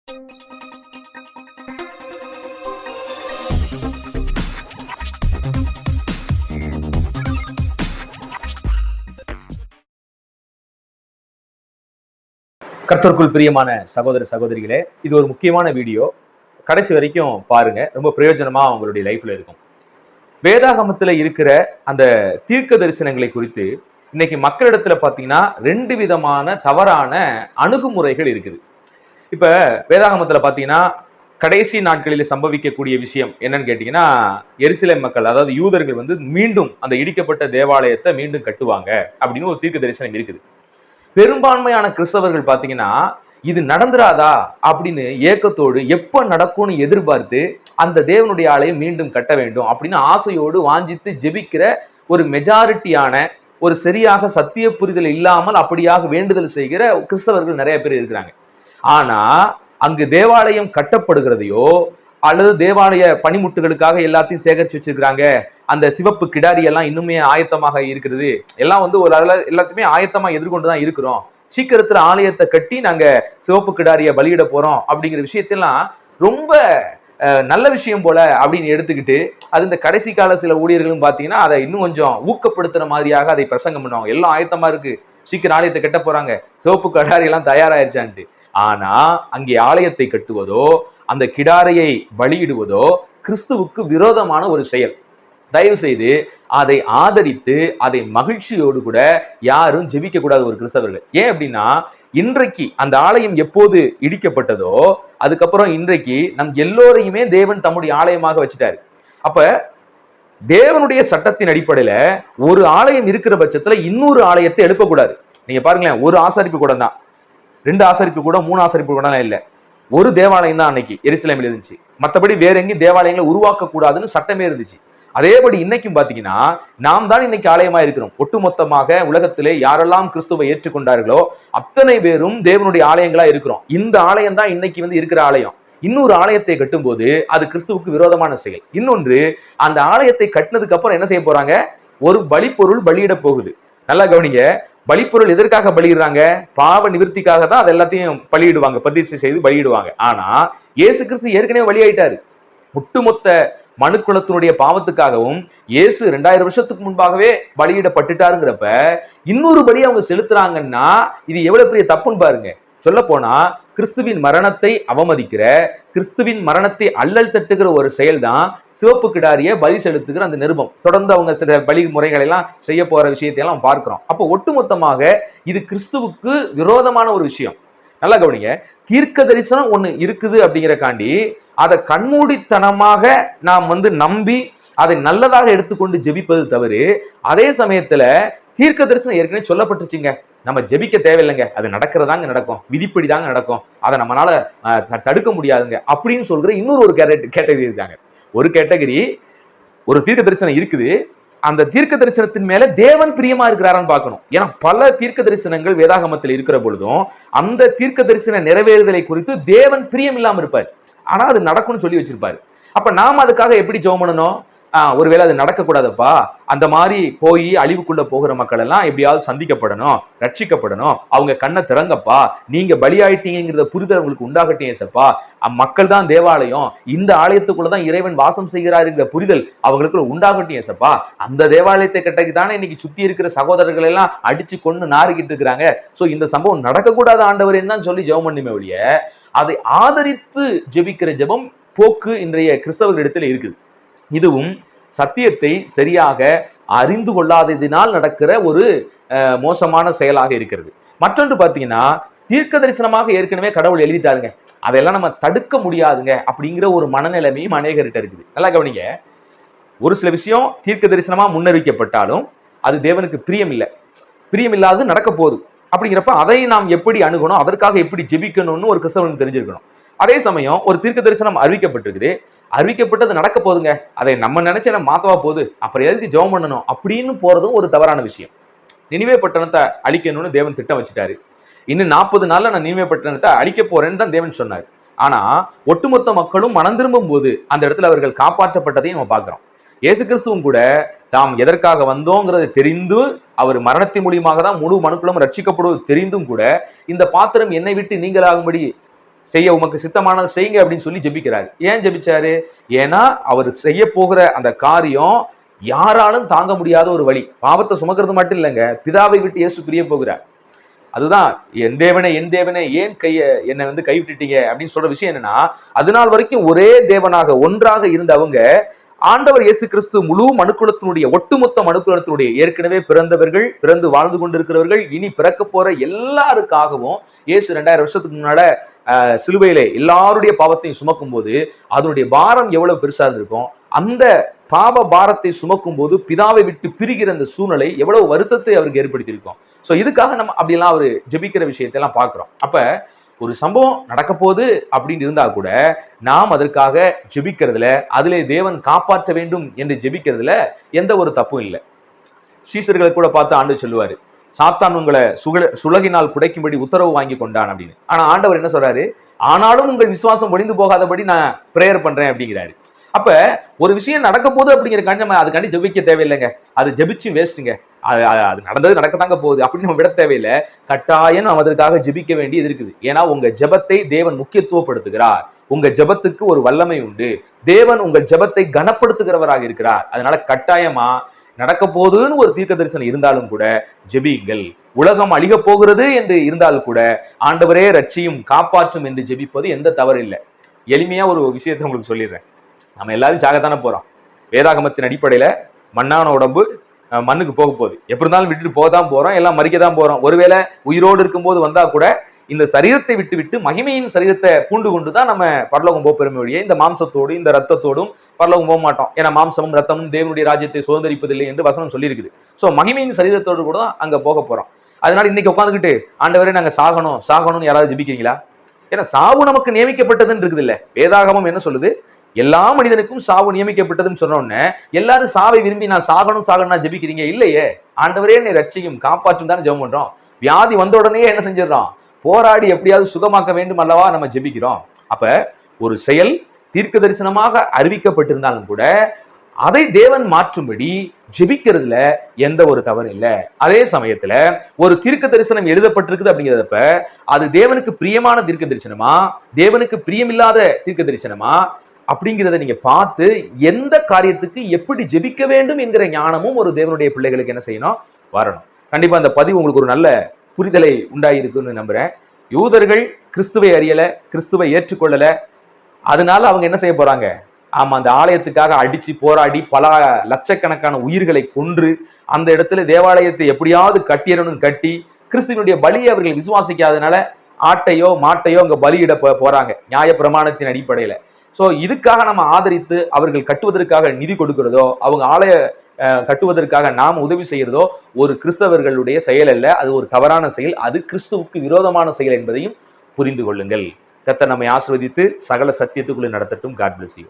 கர்த்தருக்குள் பிரியமான சகோதர சகோதரிகளே, இது ஒரு முக்கியமான வீடியோ. கடைசி வரைக்கும் பாருங்க. ரொம்ப பிரயோஜனமா உங்களுடைய லைஃப்ல இருக்கும். வேதாகமத்துல இருக்கிற அந்த தீர்க்க தரிசனங்களை குறித்து இன்னைக்கு மக்களிடத்துல பாத்தீங்கன்னா 2 விதமான தவறான அணுகுமுறைகள் இருக்குது. இப்ப வேதாகமத்துல பாத்தீங்கன்னா கடைசி நாட்களில் சம்பவிக்கக்கூடிய விஷயம் என்னன்னு கேட்டீங்கன்னா, எருசலேம் மக்கள், அதாவது யூதர்கள் மீண்டும் அந்த இடிக்கப்பட்ட தேவாலயத்தை மீண்டும் கட்டுவாங்க அப்படின்னு ஒரு தீர்க்க தரிசனம் இருக்குது. பெரும்பான்மையான கிறிஸ்தவர்கள் பாத்தீங்கன்னா இது நடந்துராதா அப்படின்னு ஏக்கத்தோடு எப்ப நடக்கும்னு எதிர்பார்த்து அந்த தேவனுடைய ஆலயம் மீண்டும் கட்ட வேண்டும் அப்படின்னு ஆசையோடு வாஞ்சித்து ஜெபிக்கிற ஒரு மெஜாரிட்டியான, ஒரு சரியாக சத்திய புரிதல் இல்லாமல் அப்படியாக வேண்டுதல் செய்கிற கிறிஸ்தவர்கள் நிறைய பேர் இருக்கிறாங்க. ஆனா அங்கு தேவாலயம் கட்டப்படுகிறதையோ அல்லது தேவாலய பனிமுட்டுகளுக்காக எல்லாத்தையும் சேகரிச்சு வச்சிருக்கிறாங்க, அந்த சிவப்பு கிடாரி எல்லாம் இன்னுமே ஆயத்தமாக இருக்கிறது, எல்லாம் ஒரு எல்லாத்தையுமே ஆயத்தமா எதிர்கொண்டுதான் இருக்கிறோம், சீக்கிரத்துல ஆலயத்தை கட்டி நாங்க சிவப்பு கிடாரிய பலியிட போறோம் அப்படிங்கிற விஷயத்தெல்லாம் ரொம்ப நல்ல விஷயம் போல அப்படின்னு எடுத்துக்கிட்டு, அது இந்த கடைசி கால சில ஊழியர்களும் பாத்தீங்கன்னா அதை இன்னும் கொஞ்சம் ஊக்கப்படுத்துற மாதிரியாக அதை பிரசங்கம் பண்ணுவாங்க. எல்லாம் ஆயத்தமா இருக்கு, சீக்கிரம் ஆலயத்தை கட்ட போறாங்க, சிவப்பு கிடாரி எல்லாம் தயாராயிருச்சான்ட்டு. ஆனா அங்கே ஆலயத்தை கட்டுவதோ அந்த கிடாரையை பலியிடுவதோ கிறிஸ்துவுக்கு விரோதமான ஒரு செயல். தயவு செய்து அதை ஆதரித்து அதை மகிழ்ச்சியோடு கூட யாரும் ஜெபிக்க கூடாது ஒரு கிறிஸ்தவர்கள். ஏன் அப்படின்னா, இன்றைக்கு அந்த ஆலயம் எப்போது இடிக்கப்பட்டதோ அதுக்கப்புறம் இன்றைக்கு நம் எல்லோரையுமே தேவன் தம்முடைய ஆலயமாக வச்சுட்டாரு. அப்ப தேவனுடைய சட்டத்தின் அடிப்படையில ஒரு ஆலயம் இருக்கிற பட்சத்துல இன்னொரு ஆலயத்தை எழுப்பக்கூடாது. நீங்க பாருங்களேன், ஒரு ஆசாரிப்பு கூட தான், 2 ஆசாரிப்பு கூட, 3 ஆசாரிப்பு கூட இல்ல, ஒரு தேவாலயம் தான் அன்னைக்கு எருசலேமில் இருந்துச்சு. மற்றபடி வேற எங்கேயும் தேவாலயங்களை உருவாக்க கூடாதுன்னு சட்டமே இருந்துச்சு. அதேபடி இன்னைக்கும் பாத்தீங்கன்னா நாம் தான் இன்னைக்கு ஆலயமா இருக்கிறோம். ஒட்டுமொத்தமாக உலகத்திலே யாரெல்லாம் கிறிஸ்துவை ஏற்றுக்கொண்டார்களோ அத்தனை பேரும் தேவனுடைய ஆலயங்களா இருக்கிறோம். இந்த ஆலயம் தான் இன்னைக்கு இருக்கிற ஆலயம். இன்னொரு ஆலயத்தை கட்டும் போது அது கிறிஸ்துவுக்கு விரோதமான செயல். இன்னொன்று, அந்த ஆலயத்தை கட்டினதுக்கு அப்புறம் என்ன செய்ய போறாங்க, ஒரு பலிப்பொருள் பலியிட போகுது. நல்லா கவனிங்க, பலிப்பொருள் எதற்காக பலியிடுறாங்க? பாவ நிவர்த்திக்காக தான் அது எல்லாத்தையும் பலியிடுவாங்க, பிரதிஷ்டை செய்து பலியிடுவாங்க. ஆனா இயேசு கிறிஸ்து ஏற்கனவே பலியாயிட்டாரு. ஒட்டுமொத்த மனுக்குலத்தினுடைய பாவத்துக்காகவும் இயேசு 2000 வருஷத்துக்கு முன்பாகவே பலியிடப்பட்டுட்டாருங்கிறப்ப இன்னொரு பலி அவங்க செலுத்துறாங்கன்னா இது எவ்வளவு பெரிய தப்புன்னு பாருங்க. சொல்ல போனா கிறிஸ்துவின் மரணத்தை அவமதிக்கிற, கிறிஸ்துவின் மரணத்தை அல்லல் தட்டுகிற ஒரு செயல் தான் சிவப்பு கிடாரிய பலி செலுத்துகிற அந்த நிருபம். தொடர்ந்து அவங்க சில பலி முறைகளை எல்லாம் செய்ய போற விஷயத்தை எல்லாம் பார்க்கிறோம். அப்போ ஒட்டுமொத்தமாக இது கிறிஸ்துவுக்கு விரோதமான ஒரு விஷயம். நல்லா கவனிங்க, தீர்க்க தரிசனம் ஒண்ணு இருக்குது அப்படிங்கிறக்காண்டி அதை கண்மூடித்தனமாக நாம் நம்பி அதை நல்லதாக எடுத்துக்கொண்டு ஜெபிப்பது தவறு. அதே சமயத்துல தீர்க்க தரிசனம் ஏற்கனவே சொல்லப்பட்டுச்சுங்க, நம்ம ஜெபிக்க தேவையில்லைங்க, அது நடக்கிறதாங்க நடக்கும், விதிப்படி தாங்க நடக்கும், அதை நம்மளால தடுக்க முடியாதுங்க அப்படின்னு சொல்ற இன்னொரு ஒரு கேட்டகரி இருக்காங்க. ஒரு கேட்டகரி, ஒரு தீர்க்க தரிசனம் இருக்குது, அந்த தீர்க்க தரிசனத்தின் மேல தேவன் பிரியமா இருக்கிறாரான்னு பார்க்கணும். ஏன்னா பல தீர்க்க தரிசனங்கள் வேதாகமத்தில் இருக்கிற பொழுதும் அந்த தீர்க்க தரிசன நிறைவேறுதலை குறித்து தேவன் பிரியம் இல்லாம இருப்பார். ஆனா அது நடக்கும்னு சொல்லி வச்சிருப்பாரு. அப்ப நாம அதுக்காக எப்படி ஜெபம் பண்ணணும்? ஒருவேளை அது நடக்க கூடாதப்பா, அந்த மாதிரி போய் அழிவுக்குள்ள போகிற மக்கள் எல்லாம் எப்படியாவது சந்திக்கப்படணும், ரட்சிக்கப்படணும், அவங்க கண்ணை திறங்கப்பா, நீங்க பலியாயிட்டீங்கிறத புரிதல் உங்களுக்கு உண்டாகட்டும் ஏசப்பா, மக்கள் தான் தேவாலயம், இந்த ஆலயத்துக்குள்ளதான் இறைவன் வாசம் செய்கிறாருங்கிற புரிதல் அவங்களுக்கு உண்டாகட்டும் ஏசப்பா, அந்த தேவாலயத்தை கட்டக்கு தானே இன்னைக்கு சுத்தி இருக்கிற சகோதரர்கள் எல்லாம் அடிச்சு கொண்டு நாறிக்கிட்டு இருக்கிறாங்க, சோ இந்த சம்பவம் நடக்கக்கூடாத ஆண்டவரேன்னு தான் சொல்லி ஜெபம் பண்ணுமே ஒழிய அதை ஆதரித்து ஜெபிக்கிற ஜெபம் போக்கு இன்றைய கிறிஸ்தவர்களிடத்தில் இருக்குது. இதுவும் சத்தியத்தை சரியாக அறிந்து கொள்ளாததினால் நடக்கிற ஒரு மோசமான செயலாக இருக்கிறது. மற்றொன்று பாத்தீங்கன்னா, தீர்க்க தரிசனமாக ஏற்கனவே கடவுள் எழுதிட்டாருங்க, அதெல்லாம் நம்ம தடுக்க முடியாதுங்க அப்படிங்கிற ஒரு மனநிலைமையும் அநேகர்கிட்ட இருக்குது. நல்லா கவனிங்க, ஒரு சில விஷயம் தீர்க்க தரிசனமா முன்னறிவிக்கப்பட்டாலும் அது தேவனுக்கு பிரியம் இல்லை, பிரியம் இல்லாது நடக்க போகுது. அப்படிங்கிறப்ப அதை நாம் எப்படி அணுகணும், அதற்காக எப்படி ஜெபிக்கணும்னு ஒரு கிறிஸ்தவனுக்கு தெரிஞ்சிருக்கணும். அதே சமயம் ஒரு தீர்க்க தரிசனம் அறிவிக்கப்பட்டிருக்குது, அறிவிக்கப்பட்டது நடக்க போதுங்க, அதை நம்ம நினைச்சு என்ன மாத்தவா போகுது, அப்புறம் எதுக்கு ஜெபம் பண்ணணும் அப்படின்னு போறதும் ஒரு தவறான விஷயம். நினிவே பட்டணத்தை அழிக்கணும்னு தேவன் திட்டம் வச்சுட்டாரு. இன்னும் 40 நாள்ல நான் நினிவே பட்டணத்தை அழிக்க போறேன்னு தான் தேவன் சொன்னார். ஆனா ஒட்டுமொத்த மக்களும் மனம் திரும்பும் போது அந்த இடத்துல அவர்கள் காப்பாற்றப்பட்டதையும் நம்ம பார்க்கிறோம். இயேசு கிறிஸ்துவும் கூட தாம் எதற்காக வந்தோங்கிறதை தெரிந்து அவர் மரணத்தின் மூலியமாக தான் முழு மனுக்களும் ரட்சிக்கப்படுவது தெரிந்தும் கூட இந்த பாத்திரம் என்னை விட்டு நீங்களாகும்படி செய்ய உமக்கு சித்தமானது செய்யுங்க அப்படின்னு சொல்லி ஜெபிக்கிறாரு. ஏன் ஜெபிச்சாரு? ஏன்னா அவர் செய்ய போகிற அந்த காரியம் யாராலும் தாங்க முடியாத ஒரு வழி. பாவத்தை சுமக்கிறது மட்டும் இல்லைங்க, பிதாவை விட்டு இயேசு பிரிய போகிறார். அதுதான் என் தேவனே என் தேவனே ஏன் என்னை கைவிட்டுட்டீங்க அப்படின்னு சொல்ற விஷயம் என்னன்னா, அதனால் வரைக்கும் ஒரே தேவனாக ஒன்றாக இருந்த அவங்க ஆண்டவர் இயேசு கிறிஸ்து முழு மனுக்குலத்தினுடைய ஒட்டுமொத்த மனுக்குலத்தினுடைய ஏற்கனவே பிறந்தவர்கள், பிறந்து வாழ்ந்து கொண்டிருக்கிறவர்கள், இனி பிறக்க போற எல்லாருக்காகவும் இயேசு 2000 வருஷத்துக்கு முன்னால சிலுவையிலே எல்லாருடைய பாவத்தையும் சுமக்கும் போது அதனுடைய பாரம் எவ்வளவு பெருசா இருந்திருக்கும். அந்த பாவ பாரத்தை சுமக்கும் போது பிதாவை விட்டு பிரிகிற அந்த சூழ்நிலை எவ்வளவு வருத்தத்தை அவருக்கு ஏற்படுத்தியிருக்கும். சோ இதுக்காக நம்ம அப்படியெல்லாம் அவர் ஜெபிக்கிற விஷயத்தை எல்லாம் பார்க்கிறோம். அப்ப ஒரு சம்பவம் நடக்க போகுது அப்படின்னு இருந்தா கூட நாம் அதற்காக ஜெபிக்கிறதுல, அதிலே தேவன் காப்பாற்ற வேண்டும் என்று ஜெபிக்கிறதுல எந்த ஒரு தப்பும் இல்லை. சீசர்களை கூட பார்த்து ஆண்டு சொல்லுவாரு, சாத்தான் உங்களை சுலகினால் புடைக்கும்படி உத்தரவு வாங்கி கொண்டான் அப்படின்னு. ஆனா ஆண்டவர் என்ன சொல்றாரு? ஆனாலும் உங்கள் விசுவாசம் ஒளிந்து போகாதபடி நான் பிரேயர் பண்றேன் அப்படிங்கிறாரு. அப்ப ஒரு விஷயம் நடக்க போகுது அப்படிங்கிறக்காண்டி நம்ம அதுக்காண்டி ஜெபிக்க தேவையில்லைங்க. அது ஜெபிச்சு வேஸ்ட்டுங்க. அது நடந்தது நடக்கத்தாங்க போகுது அப்படின்னு நம்ம விட தேவையில்லை. கட்டாயம் நம்ம அதற்காக ஜெபிக்க வேண்டியது இருக்குது. ஏன்னா உங்க ஜெபத்தை தேவன் முக்கியத்துவப்படுத்துகிறார். உங்க ஜெபத்துக்கு ஒரு வல்லமை உண்டு. தேவன் உங்கள் ஜெபத்தை கனப்படுத்துகிறவராக இருக்கிறார். அதனால கட்டாயமா நடக்க போகுதுன்னு ஒரு தீர்க்க தரிசனம் இருந்தாலும் கூட ஜெபியுங்கள். உலகம் அழிக போகிறது என்று இருந்தாலும் கூட ஆண்டவரே ரட்சியும் காப்பாற்றும் என்று ஜெபிப்பது எந்த தவறு இல்லை. எளிமையா ஒரு விஷயத்தை உங்களுக்கு சொல்லிடுறேன். நம்ம எல்லாரும் சாகத்தானே போறோம். வேதாகமத்தின் அடிப்படையில மண்ணான உடம்பு மண்ணுக்கு போக போகுது. எப்படி இருந்தாலும் விட்டுட்டு போகதான் போறோம், எல்லாம் மறிக்கதான் போறோம். ஒருவேளை உயிரோடு இருக்கும்போது வந்தா கூட இந்த சரீரத்தை விட்டு மகிமையின் சரீரத்தை பூண்டு கொண்டுதான் நம்ம பரலோகம் போப்பெருமை வழியே இந்த மாம்சத்தோடு இந்த ரத்தத்தோடும் பரலோகம் போக மாட்டோம். ஏன்னா மாம்சமும் ரத்தமும் தேவனுடைய ராஜ்யத்தை சுதந்திரிப்பதில்லை என்று வசனம் சொல்லி இருக்குது. சோ மகிமையின் சரீரத்தோடு கூட தான் அங்க போக போறோம். அதனால இன்னைக்கு உட்காந்துக்கிட்டு ஆண்டவரே நாங்க சாகணும்னு யாராவது ஜெபிக்கிறீங்களா? ஏன்னா சாவு நமக்கு நியமிக்கப்பட்டதுன்னு இருக்குது இல்ல. வேதாகமம் என்ன சொல்லுது? எல்லா மனிதனுக்கும் சாவு நியமிக்கப்பட்டதுன்னு சொன்னோன்னு எல்லாரும் சாவை விரும்பி நான் சாகணும் ஜெபிக்கிறீங்க இல்லையே. ஆண்டவரே என்னை ரட்சியும் காப்பாற்றும் தானே ஜெபம் பண்றோம். வியாதி வந்த உடனே என்ன செஞ்சிடறோம்? போராடி எப்படியாவது சுகமாக்க வேண்டும் அல்லவா நம்ம ஜெபிக்கிறோம். அப்ப ஒரு செயல் தீர்க்க தரிசனமாக அறிவிக்கப்பட்டிருந்தாலும் கூட அதை தேவன் மாற்றும்படி ஜெபிக்கிறதுல எந்த ஒரு தவறு இல்லை. அதே சமயத்துல ஒரு தீர்க்க தரிசனம் எழுதப்பட்டிருக்குது அப்படிங்கிறதப்ப அது தேவனுக்கு பிரியமான தீர்க்க தரிசனமா, தேவனுக்கு பிரியமில்லாத தீர்க்க தரிசனமா அப்படிங்கிறத நீங்க பார்த்து எந்த காரியத்துக்கு எப்படி ஜெபிக்க வேண்டும் என்கிற ஞானமும் ஒரு தேவனுடைய பிள்ளைகளுக்கு என்ன செய்யணும்? வரணும். கண்டிப்பா அந்த பதிவு உங்களுக்கு ஒரு நல்ல புரிதலை உண்டாயிருக்குன்னு நம்புறேன். யூதர்கள் கிறிஸ்துவை அறியல, கிறிஸ்துவை ஏற்றுக்கொள்ளல. அதனால அவங்க என்ன செய்ய போறாங்க? ஆமா, அந்த ஆலயத்துக்காக அடிச்சு போராடி பல லட்சக்கணக்கான உயிர்களை கொன்று அந்த இடத்துல தேவாலயத்தை எப்படியாவது கட்டிடணும்னு கட்டி கிறிஸ்துவனுடைய பலியை அவர்கள் விசுவாசிக்காதனால ஆட்டையோ மாட்டையோ அங்க பலியிட போறாங்க நியாய பிரமாணத்தின் அடிப்படையில. சோ இதுக்காக நம்ம ஆதரித்து அவர்கள் கட்டுவதற்காக நிதி கொடுக்கிறதோ, அவங்க ஆலய கட்டுவதற்காக நாம் உதவி செய்யறதோ ஒரு கிறிஸ்தவர்களுடைய செயல் அல்ல. அது ஒரு தவறான செயல். அது கிறிஸ்துவுக்கு விரோதமான செயல் என்பதையும் புரிந்து கொள்ளுங்கள். கர்த்தர் நம்மை ஆசீர்வதித்து சகல சத்தியத்துக்குள்ளே நடத்தட்டும். God bless you.